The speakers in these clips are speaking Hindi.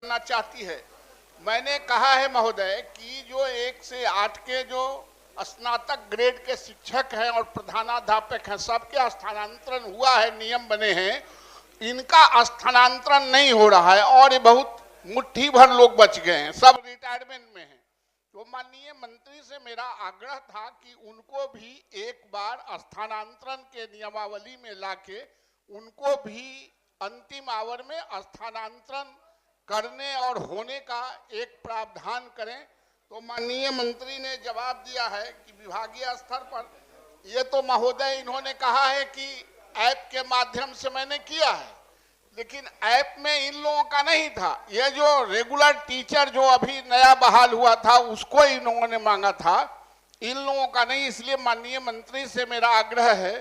करना चाहती है। मैंने कहा है महोदय कि जो 1 से 8 के जो स्नातक ग्रेड के शिक्षक हैं और प्रधानाध्यापक हैं, सबके स्थानांतरण हुआ है, नियम बने हैं, इनका स्थानांतरण नहीं हो रहा है और ये बहुत मुट्ठी भर लोग बच गए हैं, सब रिटायरमेंट में हैं। तो माननीय मंत्री से मेरा आग्रह था कि उनको भी एक बार स्थानांतरण के नियमावली में लाके उनको भी अंतिम आवर में स्थानांतरण करने और होने का एक प्रावधान करें। तो माननीय मंत्री ने जवाब दिया है कि विभागीय स्तर पर, ये तो महोदय इन्होंने कहा है कि ऐप के माध्यम से मैंने किया है, लेकिन ऐप में इन लोगों का नहीं था। ये जो रेगुलर टीचर जो अभी नया बहाल हुआ था उसको इन लोगों ने मांगा था, इन लोगों का नहीं। इसलिए माननीय मंत्री से मेरा आग्रह है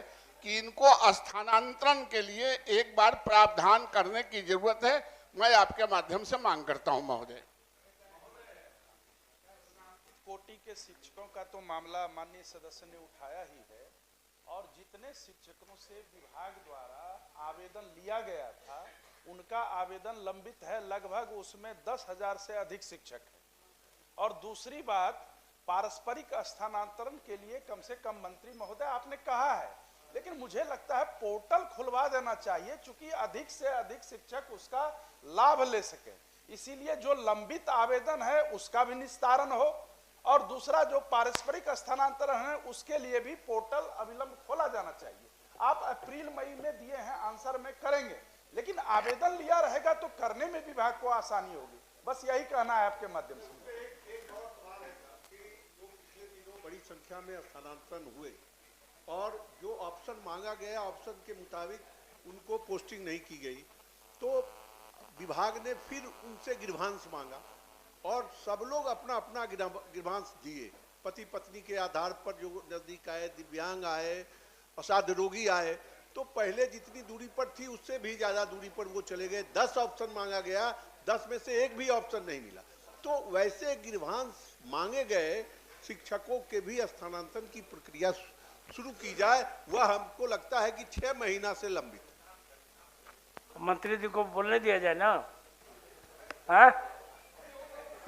कि इनको स्थानांतरण के लिए एक बार प्रावधान करने की जरूरत है। मैं आपके माध्यम से मांग करता हूं महोदय। कोटि के शिक्षकों का तो मामला माननीय सदस्य ने उठाया ही है, और जितने शिक्षकों से विभाग द्वारा आवेदन लिया गया था उनका आवेदन लंबित है, लगभग उसमें 10,000 से अधिक शिक्षक हैं। और दूसरी बात, पारस्परिक स्थानांतरण के लिए कम से कम मंत्री महोदय आपने कहा है, लेकिन मुझे लगता है पोर्टल खुलवा देना चाहिए, चूंकि अधिक से अधिक शिक्षक उसका लाभ ले सके। इसीलिए जो लंबित आवेदन है उसका भी निस्तारण हो, और दूसरा जो पारस्परिक स्थानांतरण है उसके लिए भी पोर्टल अविलंब खोला जाना चाहिए। आप अप्रैल मई में दिए हैं, आंसर में करेंगे, लेकिन आवेदन लिया रहेगा तो करने में विभाग को आसानी होगी। बस यही कहना है आपके माध्यम से। एक और सवाल है कि जो पिछले दिनों बड़ी संख्या में स्थानांतरण हुए और जो ऑप्शन मांगा गया ऑप्शन के मुताबिक उनको पोस्टिंग नहीं की गई, तो विभाग ने फिर उनसे गृहांश मांगा और सब लोग अपना अपना गृहांश दिए। पति पत्नी के आधार पर जो नजदीक आए, दिव्यांग आए, असाध्य रोगी आए, तो पहले जितनी दूरी पर थी उससे भी ज़्यादा दूरी पर वो चले गए। 10 ऑप्शन मांगा गया, 10 में से एक भी ऑप्शन नहीं मिला। तो वैसे गृहांश मांगे गए शिक्षकों के भी स्थानांतरण की प्रक्रिया शुरू की जाए। वह हमको लगता है कि 6 महीना से लंबित। मंत्री जी को बोलने दिया जाए ना। हाँ,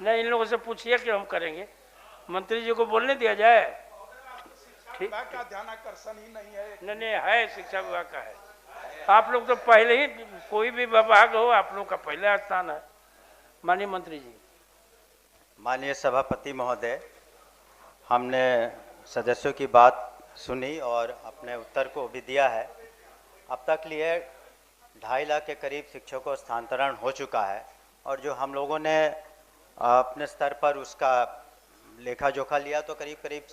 नहीं, इन लोगों से पूछिए कि हम करेंगे, मंत्री जी को बोलने दिया जाए। ठीक, का ध्यान आकर्षण ही नहीं है। नहीं है, शिक्षा विभाग का है। आप लोग तो पहले ही, कोई भी विभाग हो, आप लोग का पहला स्थान है। माननीय मंत्री जी। माननीय सभापति महोदय, हमने सदस्यों की बात सुनी और अपने उत्तर को भी दिया है। अब तक लिए 2.5 लाख के करीब शिक्षकों को स्थानांतरण हो चुका है, और जो हम लोगों ने अपने स्तर पर उसका लेखा जोखा लिया तो करीब करीब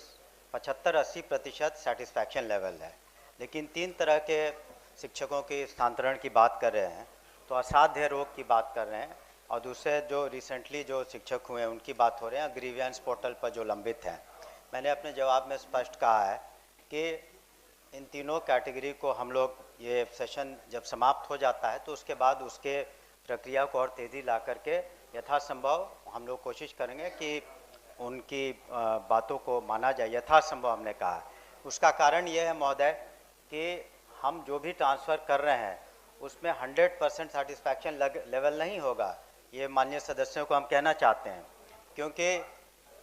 75-80% सेटिस्फैक्शन लेवल है। लेकिन 3 तरह के शिक्षकों के स्थानांतरण की बात कर रहे हैं, तो असाध्य रोग की बात कर रहे हैं, और दूसरे जो रिसेंटली जो शिक्षक हुए हैं उनकी बात हो रहे हैं, ग्रीवियंस पोर्टल पर जो लंबित हैं। मैंने अपने जवाब में स्पष्ट कहा है कि इन तीनों कैटेगरी को हम लोग, ये सेशन जब समाप्त हो जाता है तो उसके बाद उसके प्रक्रिया को और तेज़ी ला करके यथासंभव हम लोग कोशिश करेंगे कि उनकी बातों को माना जाए, यथासंभव हमने कहा है। उसका कारण ये है महोदय कि हम जो भी ट्रांसफ़र कर रहे हैं उसमें 100% सेटिस्फैक्शन लेवल नहीं होगा। ये माननीय सदस्यों को हम कहना चाहते हैं, क्योंकि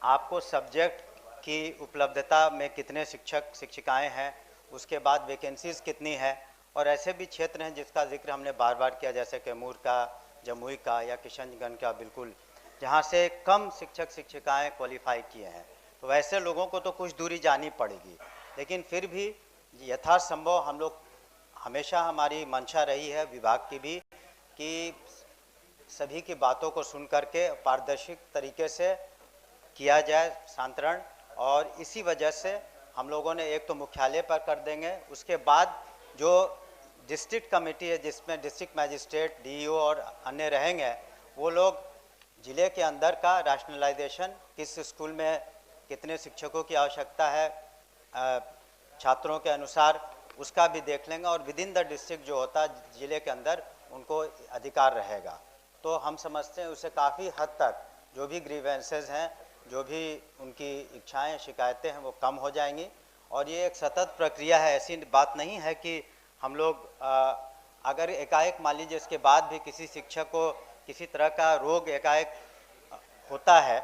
आपको सब्जेक्ट की उपलब्धता में कितने शिक्षक शिक्षिकाएं हैं, उसके बाद वैकेंसीज कितनी है, और ऐसे भी क्षेत्र हैं जिसका जिक्र हमने बार बार किया, जैसे कैमूर का, जमुई का या किशनगंज का, बिल्कुल जहाँ से कम शिक्षक शिक्षिकाएं क्वालिफाई किए हैं। तो वैसे लोगों को तो कुछ दूरी जानी पड़ेगी, लेकिन फिर भी यथासंभव हम लोग, हमेशा हमारी मंशा रही है विभाग की भी, कि सभी की बातों को सुन करके पारदर्शी तरीके से किया जाए स्थानांतरण। और इसी वजह से हम लोगों ने एक तो मुख्यालय पर कर देंगे, उसके बाद जो डिस्ट्रिक्ट कमेटी है जिसमें डिस्ट्रिक्ट मैजिस्ट्रेट, डीईओ और अन्य रहेंगे, वो लोग ज़िले के अंदर का रैशनलाइजेशन, किस स्कूल में कितने शिक्षकों की आवश्यकता है छात्रों के अनुसार, उसका भी देख लेंगे, और विद इन द डिस्ट्रिक्ट जो होता है ज़िले के अंदर उनको अधिकार रहेगा। तो हम समझते हैं उससे काफ़ी हद तक जो भी ग्रीवेंसेस हैं, जो भी उनकी इच्छाएं शिकायतें हैं, वो कम हो जाएंगी। और ये एक सतत प्रक्रिया है, ऐसी बात नहीं है कि हम लोग अगर एकाएक मान लीजिए इसके बाद भी किसी शिक्षक को किसी तरह का रोग एकाएक होता है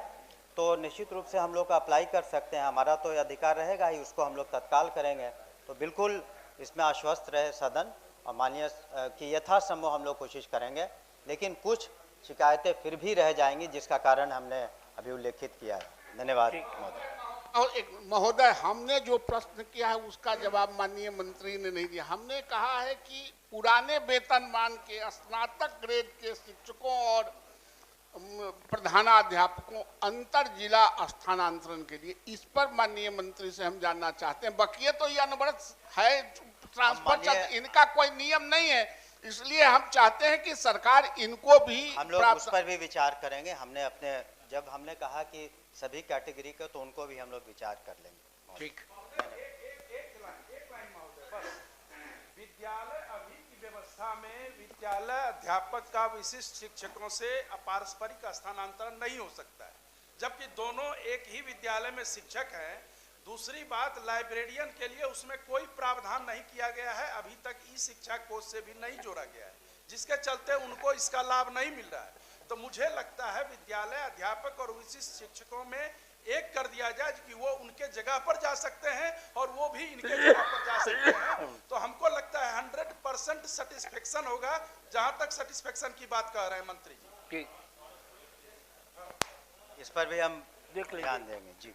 तो निश्चित रूप से हम लोग अप्लाई कर सकते हैं, हमारा तो ये अधिकार रहेगा ही, उसको हम लोग तत्काल करेंगे। तो बिल्कुल इसमें आश्वस्त रहे सदन, और माननीय कि यथासंभव हम लोग कोशिश करेंगे, लेकिन कुछ शिकायतें फिर भी रह जाएंगी जिसका कारण हमने अभी उल्लेखित किया है। धन्यवाद महोदय। और एक महोदय, हमने जो प्रश्न किया है उसका जवाब माननीय मंत्री ने नहीं दिया। हमने कहा है कि पुराने वेतनमान के स्नातक ग्रेड के शिक्षकों और प्रधानाध्यापकों अंतर जिला स्थानांतरण के लिए, इस पर माननीय मंत्री से हम जानना चाहते हैं। बाकी तो ये अनवरत है, ट्रांसफर इनका कोई नियम नहीं है, इसलिए हम चाहते हैं कि सरकार इनको भी हम लोग उस पर भी विचार करेंगे। हमने अपने जब हमने कहा कि सभी कैटेगरी का, तो उनको भी हम लोग विचार कर लेंगे। ठीक। एक लाइन महोदय, बस विद्यालय अभी की व्यवस्था में विद्यालय अध्यापक का विशिष्ट शिक्षकों से पारस्परिक स्थानांतरण नहीं हो सकता है, जबकि दोनों एक ही विद्यालय में शिक्षक हैं। दूसरी बात, लाइब्रेरियन के लिए उसमें कोई प्रावधान नहीं किया गया है, अभी तक ई शिक्षा कोष से भी नहीं जोड़ा गया है, जिसके चलते उनको इसका लाभ नहीं मिल रहा है। तो मुझे लगता है विद्यालय अध्यापक और विशिष्ट शिक्षकों में एक कर दिया जाए कि वो उनके जगह पर जा सकते हैं और वो भी इनके जगह पर जा सकते हैं। तो हमको लगता है 100% सेटिस्फेक्शन होगा, जहां तक सेटिस्फेक्शन की बात कह रहे हैं मंत्री जी। ठीक, इस पर भी हम देख लीजिए। ध्यान देंगे जी।